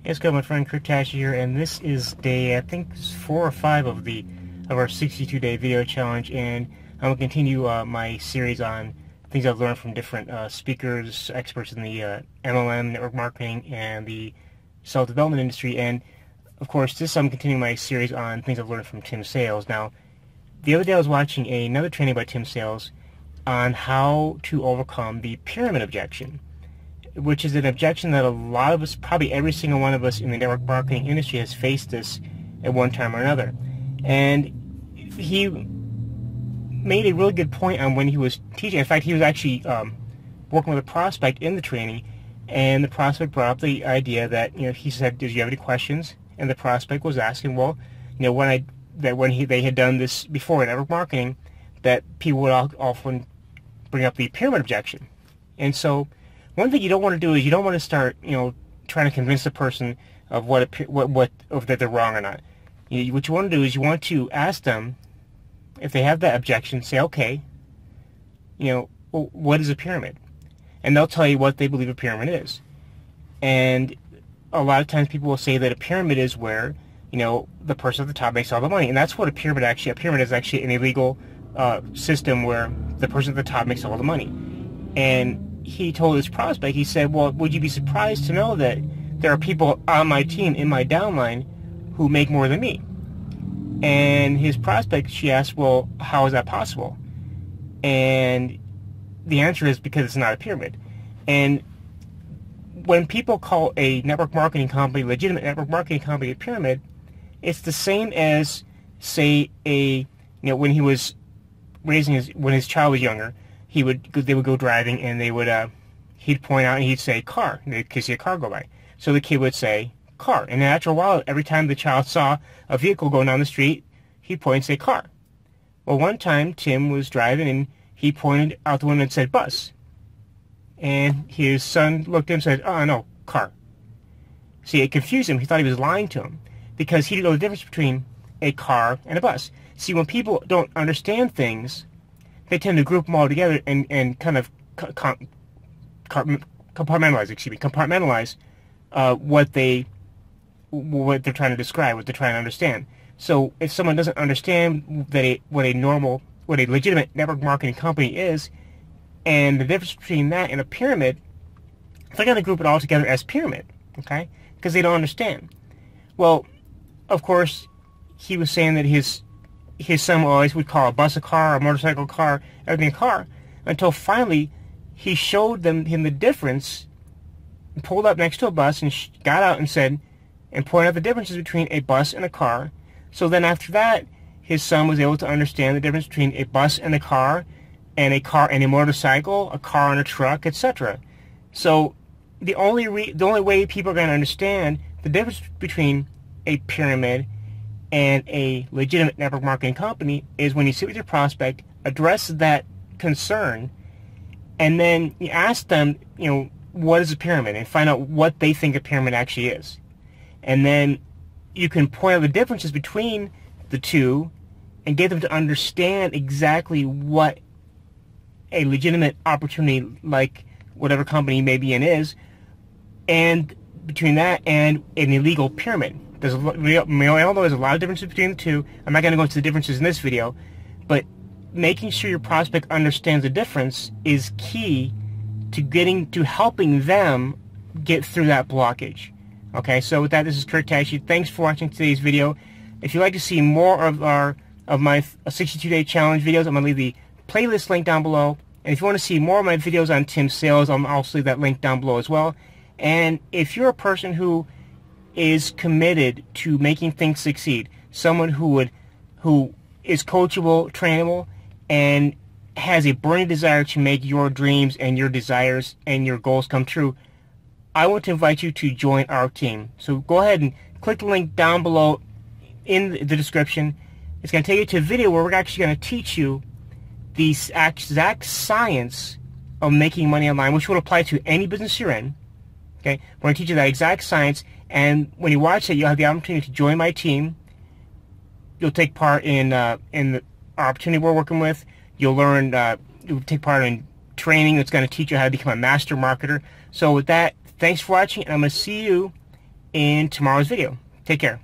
Hey, it's good, my friend Kurtashi here, and this is day, I think, 4 or 5 of our 62-day video challenge, and I'm gonna continue my series on things I've learned from different speakers, experts in the MLM, network marketing, and the self-development industry. And of course, I'm continuing my series on things I've learned from Tim Sales. Now, the other day I was watching another training by Tim Sales on how to overcome the pyramid objection, which is an objection that a lot of us, probably every single one of us in the network marketing industry, has faced this at one time or another. And he made a really good point on when he was teaching. In fact, he was actually working with a prospect in the training, and the prospect brought up the idea that, he said, "Did you have any questions?" And the prospect was asking, well, when they had done this before in network marketing, that people would often bring up the pyramid objection. And so one thing you don't want to do is you don't want to start, trying to convince the person of that they're wrong or not. What you want to do is you want to ask them, if they have that objection, say, okay, what is a pyramid? And they'll tell you what they believe a pyramid is. And a lot of times people will say that a pyramid is where, the person at the top makes all the money. And that's what a pyramid is actually an illegal system where the person at the top makes all the money. And he told his prospect, he said, well, would you be surprised to know that there are people on my team, in my downline, who make more than me? And his prospect, she asked, well, how is that possible? And the answer is because it's not a pyramid. And when people call a network marketing company, legitimate network marketing company, a pyramid, it's the same as, say, when he was when his child was younger, they would go driving, and he'd point out and he'd say car, and they'd see a car go by. So the kid would say car, and after a while, every time the child saw a vehicle going down the street, he'd point and say car. Well, one time Tim was driving, and he pointed out the window and said bus. And his son looked at him and said, oh, no, car. See, it confused him. He thought he was lying to him because he didn't know the difference between a car and a bus. See, when people don't understand things, they tend to group them all together and kind of compartmentalize what they're trying to describe, what they're trying to understand. So if someone doesn't understand what a legitimate network marketing company is, and the difference between that and a pyramid, they're going to group it all together as pyramid, okay? Because they don't understand. Well, of course, he was saying that his son always would call a bus a car, a motorcycle a car, everything a car, until finally he showed him the difference, and pulled up next to a bus and got out and said, and pointed out the differences between a bus and a car. So then after that, his son was able to understand the difference between a bus and a car and a motorcycle, a car and a truck, etc. So the only way people are going to understand the difference between a pyramid and a legitimate network marketing company is when you sit with your prospect, address that concern, and then you ask them, what is a pyramid, and find out what they think a pyramid actually is. And then you can point out the differences between the two and get them to understand exactly what a legitimate opportunity, like whatever company you may be in, is, and between that and an illegal pyramid. We all know there's a lot of differences between the two. I'm not going to go into the differences in this video, but making sure your prospect understands the difference is key to helping them get through that blockage. Okay, so with that, this is Kurtashi. Thanks for watching today's video. If you'd like to see more of my 62-day challenge videos, I'm going to leave the playlist link down below. And if you want to see more of my videos on Tim Sales, I'll also leave that link down below as well. And if you're a person who is committed to making things succeed, someone who is coachable, trainable, and has a burning desire to make your dreams and your desires and your goals come true, I want to invite you to join our team. So go ahead and click the link down below in the description. It's going to take you to a video where we're actually going to teach you the exact science of making money online, which will apply to any business you're in. Okay, we're going to teach you that exact science, and when you watch it, you'll have the opportunity to join my team. You'll take part in our opportunity we're working with. You'll take part in training that's going to teach you how to become a master marketer. So with that, thanks for watching, and I'm going to see you in tomorrow's video. Take care.